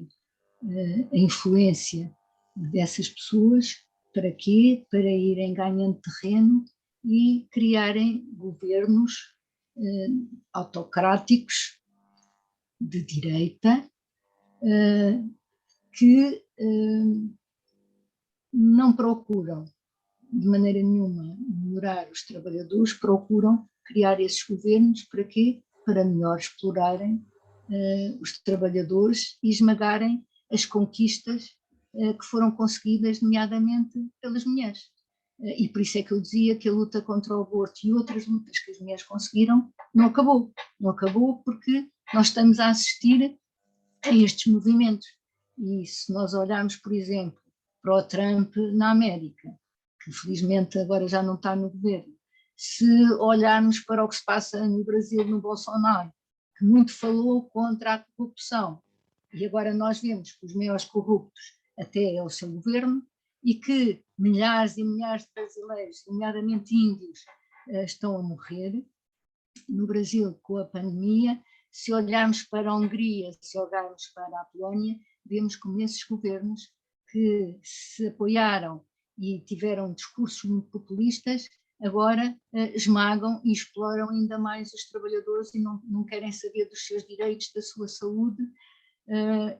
[SPEAKER 2] a influência dessas pessoas. Para quê? Para irem ganhando terreno e criarem governos autocráticos de direita que não procuram de maneira nenhuma melhorar os trabalhadores, procuram criar esses governos para quê? Para melhor explorarem os trabalhadores e esmagarem as conquistas que foram conseguidas, nomeadamente pelas mulheres. E por isso é que eu dizia que a luta contra o aborto e outras lutas que as mulheres conseguiram não acabou. Não acabou porque nós estamos a assistir a estes movimentos. E se nós olharmos, por exemplo, para o Trump na América, que felizmente agora já não está no governo, se olharmos para o que se passa no Brasil, no Bolsonaro, que muito falou contra a corrupção, e agora nós vemos que os maiores corruptos até é o seu governo, e que milhares e milhares de brasileiros, nomeadamente índios, estão a morrer. No Brasil, com a pandemia, se olharmos para a Hungria, se olharmos para a Polónia, vemos como esses governos que se apoiaram e tiveram discursos muito populistas, agora esmagam e exploram ainda mais os trabalhadores e não querem saber dos seus direitos, da sua saúde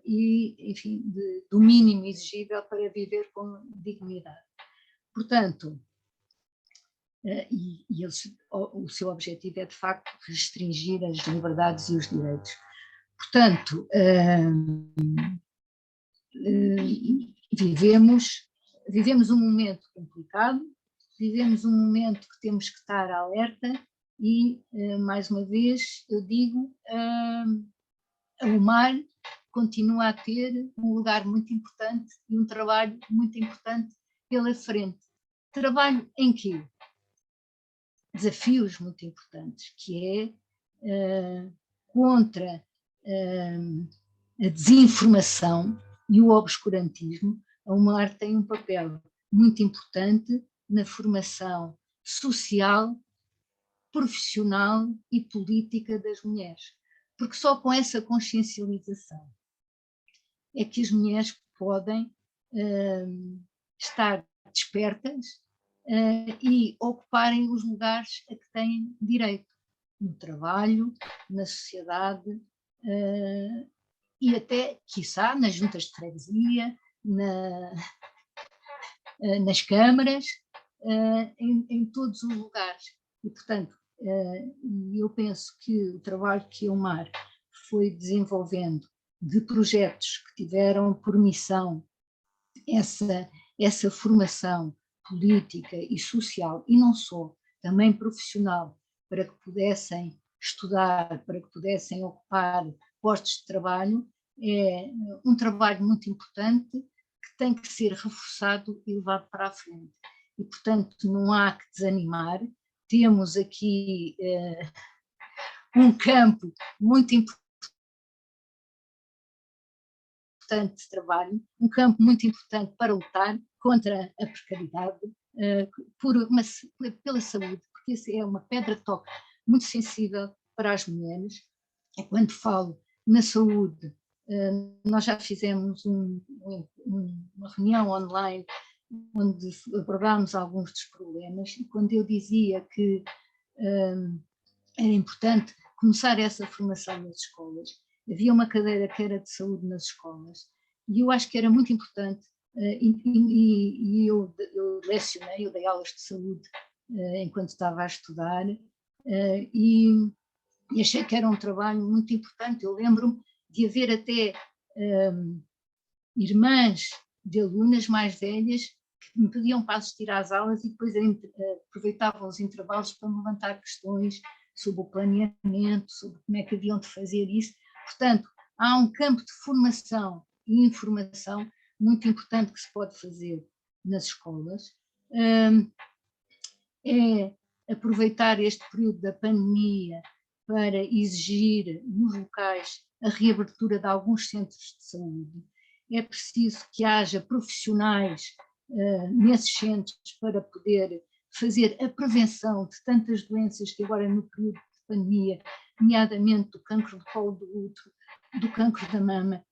[SPEAKER 2] e, enfim, do mínimo exigível para viver com dignidade. Portanto, e o seu objetivo é, de facto, restringir as liberdades e os direitos. Portanto, vivemos um momento complicado, vivemos um momento que temos que estar alerta e, mais uma vez, eu digo, o mar continua a ter um lugar muito importante e um trabalho muito importante pela frente. Trabalho em quê? Desafios muito importantes, que é contra a desinformação e o obscurantismo. A UMAR tem um papel muito importante na formação social, profissional e política das mulheres, porque só com essa consciencialização é que as mulheres podem estar despertas e ocuparem os lugares a que têm direito, no trabalho, na sociedade e até, quiçá, nas juntas de freguesia, nas câmaras, em todos os lugares. E, portanto, eu penso que o trabalho que a UMAR foi desenvolvendo de projetos que tiveram por missão essa formação política e social, e não só, também profissional, para que pudessem estudar, para que pudessem ocupar postos de trabalho, é um trabalho muito importante que tem que ser reforçado e levado para a frente. E, portanto, não há que desanimar. Temos aqui um campo muito importante de trabalho, um campo muito importante para lutar contra a precariedade, pela saúde, porque isso é uma pedra de toque muito sensível para as mulheres. E quando falo na saúde, nós já fizemos uma reunião online onde abordámos alguns dos problemas, e quando eu dizia que era importante começar essa formação nas escolas, havia uma cadeira que era de saúde nas escolas, e eu acho que era muito importante, e eu lecionei, eu dei aulas de saúde enquanto estava a estudar, e achei que era um trabalho muito importante. Eu lembro-me de haver até irmãs de alunas mais velhas que me pediam para assistir às aulas e depois aproveitavam os intervalos para me levantar questões sobre o planeamento, sobre como é que haviam de fazer isso. Portanto, há um campo de formação e informação muito importante que se pode fazer nas escolas. É aproveitar este período da pandemia para exigir nos locais a reabertura de alguns centros de saúde. É preciso que haja profissionais nesses centros para poder fazer a prevenção de tantas doenças que agora no período de pandemia, nomeadamente do cancro do colo do útero, do cancro da mama,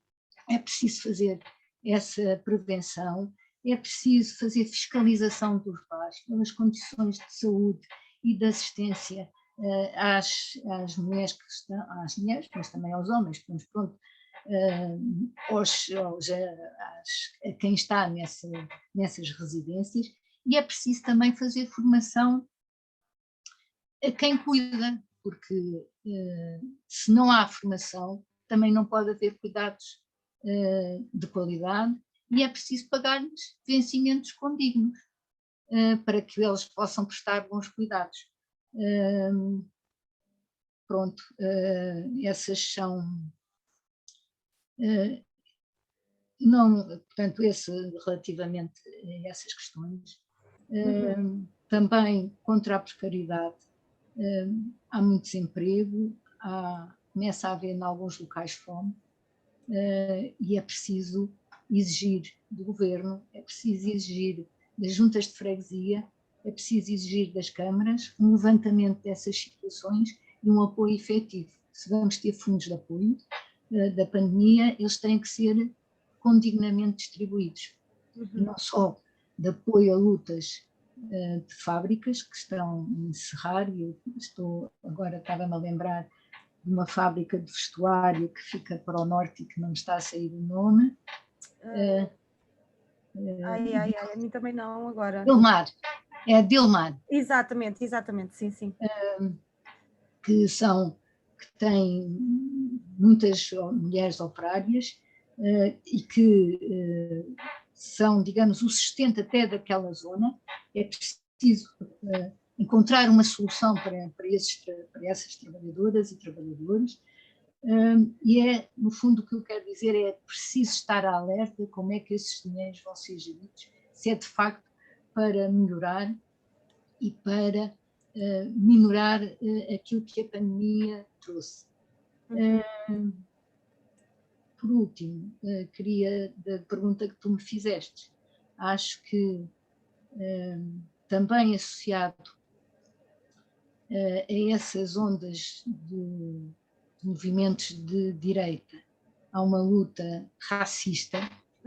[SPEAKER 2] é preciso fazer essa prevenção, é preciso fazer fiscalização dos pais pelas condições de saúde e de assistência às mulheres que estão, às mulheres, mas também aos homens, mas pronto, a quem está nessas residências, e é preciso também fazer formação a quem cuida, porque se não há formação, também não pode haver cuidados de qualidade, e é preciso pagar-lhes vencimentos condignos para que eles possam prestar bons cuidados. Pronto, essas são não, portanto, relativamente a essas questões, também contra a precariedade, há muito desemprego, começa a haver em alguns locais fome, e é preciso exigir do governo, é preciso exigir das juntas de freguesia, é preciso exigir das câmaras um levantamento dessas situações e um apoio efetivo. Se vamos ter fundos de apoio da pandemia, eles têm que ser condignamente distribuídos. E não só de apoio a lutas de fábricas que estão a encerrar, e eu estava-me a lembrar de uma fábrica de vestuário que fica para o norte e que não me está a sair o nome.
[SPEAKER 1] A mim também não agora.
[SPEAKER 2] Delmar, é a Delmar.
[SPEAKER 1] Exatamente, sim.
[SPEAKER 2] Que tem muitas mulheres operárias e que são, digamos, o sustento até daquela zona. É preciso encontrar uma solução para essas trabalhadoras e trabalhadores. E no fundo, o que eu quero dizer é preciso estar alerta como é que esses dinheiros vão ser geridos, se é de facto para melhorar e para minorar aquilo que a pandemia trouxe. Por último, queria, da pergunta que tu me fizeste, acho que também associado a essas ondas de movimentos de direita, há uma luta racista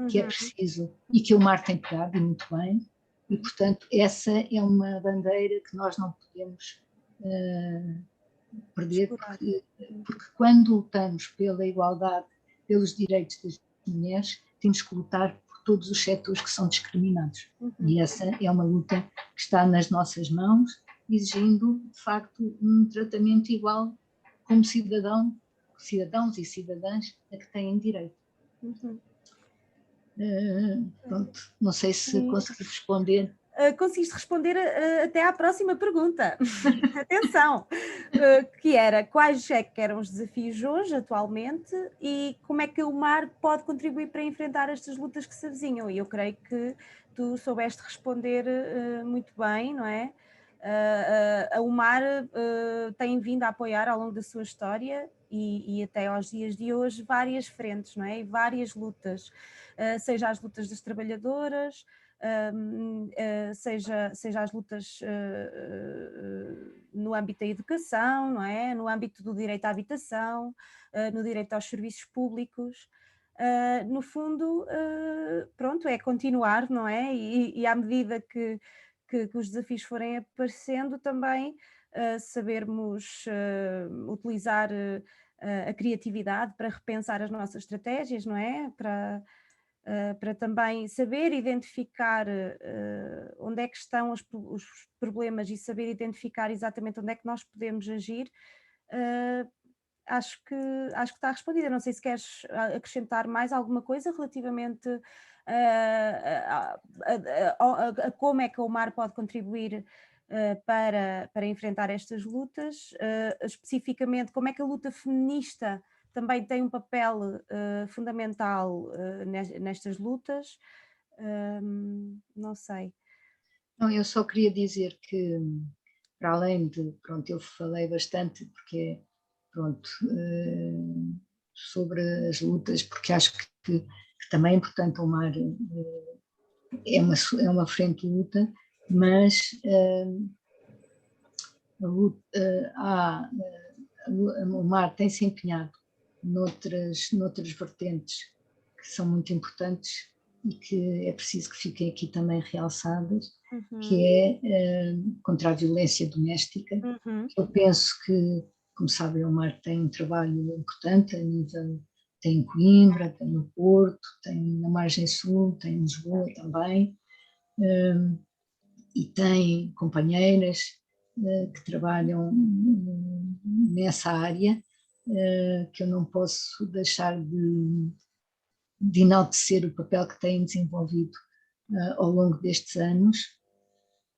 [SPEAKER 2] que é preciso e que o Mar tem pegado, e muito bem, e portanto essa é uma bandeira que nós não podemos perder, porque quando lutamos pela igualdade, pelos direitos das mulheres, temos que lutar por todos os setores que são discriminados. E essa é uma luta que está nas nossas mãos, exigindo, de facto, um tratamento igual como cidadãos e cidadãs a que têm direito. Pronto, não sei se consegui responder.
[SPEAKER 1] Conseguiste responder até à próxima pergunta. Atenção! Que era, quais é que eram os desafios hoje, atualmente, e como é que o Mar pode contribuir para enfrentar estas lutas que se avizinham? E eu creio que tu soubeste responder muito bem, não é? O Mar tem vindo a apoiar ao longo da sua história e até aos dias de hoje várias frentes, não é? E várias lutas, seja as lutas das trabalhadoras, seja as lutas no âmbito da educação, não é? No âmbito do direito à habitação, no direito aos serviços públicos. No fundo, pronto, é continuar, não é? E à medida que os desafios forem aparecendo, também sabermos utilizar a criatividade para repensar as nossas estratégias, não é? Para também saber identificar onde é que estão os problemas e saber identificar exatamente onde é que nós podemos agir, acho que está respondida. Não sei se queres acrescentar mais alguma coisa relativamente a como é que o Mar pode contribuir para enfrentar estas lutas, especificamente como é que a luta feminista também tem um papel fundamental nestas lutas. Não sei.
[SPEAKER 2] Não, eu só queria dizer que, para além de, pronto, eu falei bastante porque, pronto, sobre as lutas, porque acho que também é importante o Mar é uma frente de luta, mas o Mar tem se empenhado noutras vertentes que são muito importantes e que é preciso que fiquem aqui também realçadas, que é contra a violência doméstica, que eu penso que, como sabem, o Mar tem um trabalho importante a nível, tem em Coimbra, tem no Porto, tem na Margem Sul, tem em Lisboa também, e tem companheiras que trabalham nessa área, que eu não posso deixar de enaltecer o papel que têm desenvolvido ao longo destes anos.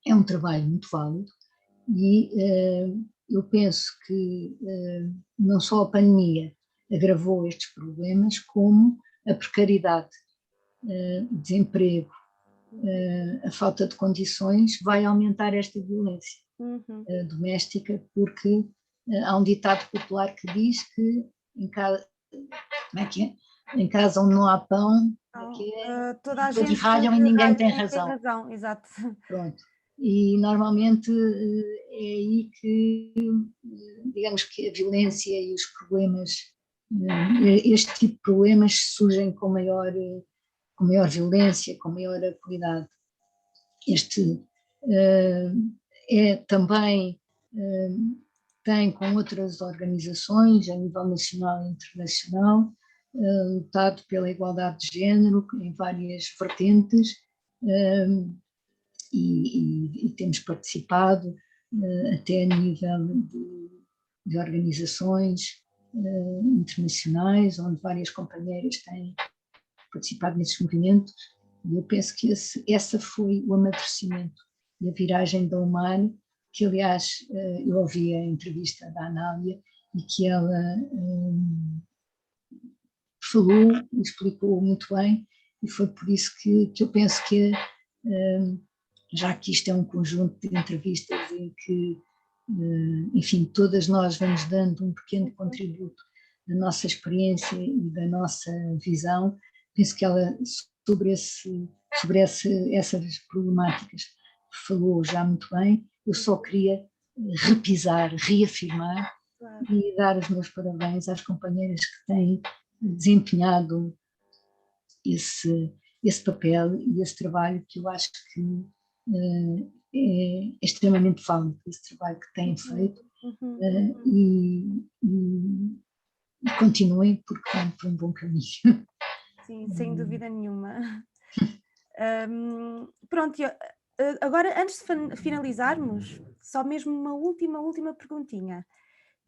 [SPEAKER 2] É um trabalho muito válido e eu penso que não só a pandemia agravou estes problemas, como a precariedade desemprego, a falta de condições, vai aumentar esta violência doméstica, porque há um ditado popular que diz que em casa, como é que é? Em casa onde não há pão,
[SPEAKER 1] toda a
[SPEAKER 2] todos
[SPEAKER 1] gente
[SPEAKER 2] ralham e ninguém tem
[SPEAKER 1] tem
[SPEAKER 2] razão.
[SPEAKER 1] razão, exato.
[SPEAKER 2] Pronto. E normalmente é aí que, digamos que a violência e os problemas, este tipo de problemas surgem com maior violência, com maior acuidade. Este é também, tem com outras organizações a nível nacional e internacional, lutado pela igualdade de género em várias vertentes, e temos participado até a nível de organizações internacionais, onde várias companheiras têm participado nesses movimentos, e eu penso que essa foi o amadurecimento e a viragem da UMAR, que aliás eu ouvi a entrevista da Anália e que ela falou e explicou muito bem, e foi por isso que eu penso que, já que isto é um conjunto de entrevistas em que, enfim, todas nós vamos dando um pequeno contributo da nossa experiência e da nossa visão, penso que ela, sobre essas problemáticas, falou já muito bem. Eu só queria repisar, reafirmar e dar os meus parabéns às companheiras que têm desempenhado esse papel e esse trabalho, que eu acho que é extremamente válido, esse trabalho que têm feito, e continuem, porque vão por um bom caminho.
[SPEAKER 1] Sim, sem dúvida nenhuma. Pronto, agora antes de finalizarmos, só mesmo uma última perguntinha,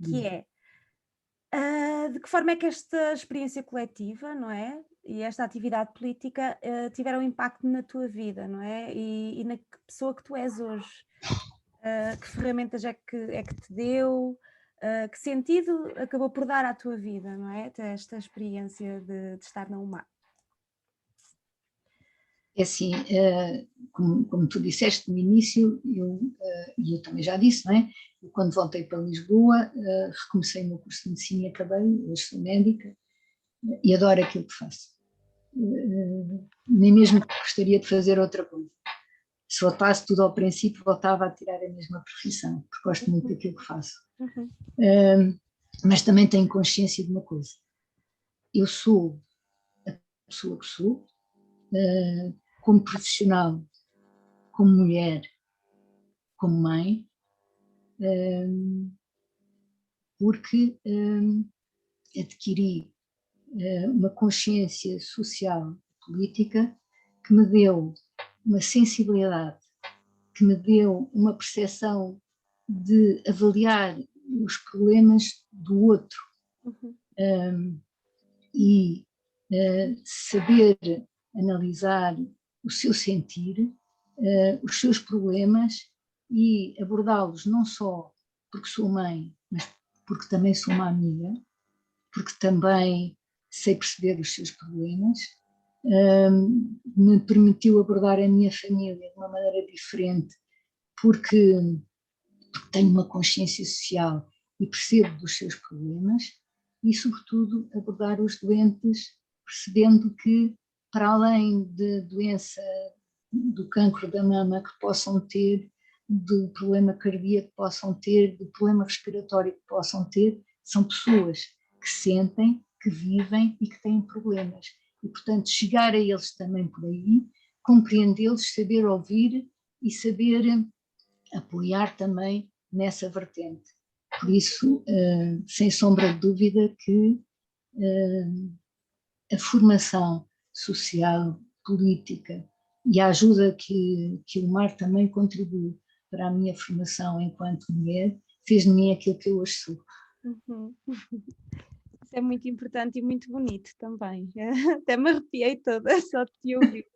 [SPEAKER 1] que é de que forma é que esta experiência coletiva, não é? E esta atividade política tiveram impacto na tua vida, não é? E na pessoa que tu és hoje. Que ferramentas é que te deu? Que sentido acabou por dar à tua vida, não é? Esta experiência de estar na UMAR.
[SPEAKER 2] É assim, como tu disseste no início, e eu também já disse, não é? Eu, quando voltei para Lisboa, recomecei o meu curso de medicina e acabei, hoje sou médica, e adoro aquilo que faço. Nem mesmo gostaria de fazer outra coisa. Se voltasse tudo ao princípio, voltava a tirar a mesma profissão, porque gosto muito daquilo que faço. Mas também tenho consciência de uma coisa. Eu sou a pessoa que sou, como profissional, como mulher, como mãe, porque adquiri uma consciência social política que me deu uma sensibilidade, que me deu uma percepção de avaliar os problemas do outro, e saber analisar o seu sentir, os seus problemas, e abordá-los não só porque sou mãe, mas porque também sou uma amiga, porque também sei perceber os seus problemas, me permitiu abordar a minha família de uma maneira diferente, porque tenho uma consciência social e percebo dos seus problemas, e sobretudo abordar os doentes, percebendo que, para além da doença do cancro da mama que possam ter, do problema cardíaco que possam ter, do problema respiratório que possam ter, são pessoas que sentem, que vivem e que têm problemas. E, portanto, chegar a eles também por aí, compreendê-los, saber ouvir e saber apoiar também nessa vertente. Por isso, sem sombra de dúvida que a formação social, política e a ajuda que o MAR também contribuiu para a minha formação enquanto mulher, fez de mim aquilo que eu hoje sou.
[SPEAKER 1] Isso é muito importante e muito bonito também. Até me arrepiei toda só de te ouvir.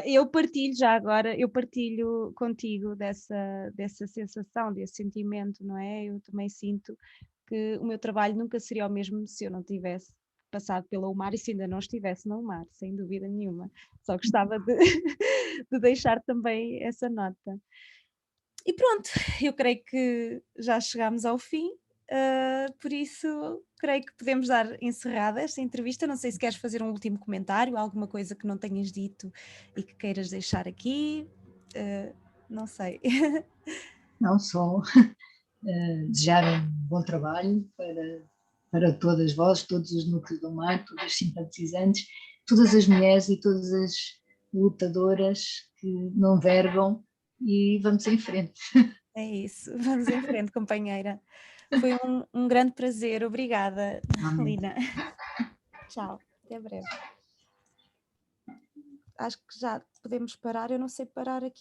[SPEAKER 1] Eu partilho já agora, eu partilho contigo dessa sensação, desse sentimento, não é? Eu também sinto que o meu trabalho nunca seria o mesmo se eu não tivesse passado pela UMAR e se ainda não estivesse na UMAR, sem dúvida nenhuma. Só gostava de, de deixar também essa nota. E pronto, eu creio que já chegámos ao fim, por isso creio que podemos dar encerrada esta entrevista. Não sei se queres fazer um último comentário, alguma coisa que não tenhas dito e que queiras deixar aqui, não sei.
[SPEAKER 2] Não só desejar um bom trabalho para todas vós, todos os núcleos do mar, todos os simpatizantes, todas as mulheres e todas as lutadoras que não vergam, e vamos em frente.
[SPEAKER 1] É isso, vamos em frente, companheira. Foi um grande prazer, obrigada,
[SPEAKER 2] Amém.
[SPEAKER 1] Lina. Tchau, até breve. Acho que já podemos parar, eu não sei parar aqui.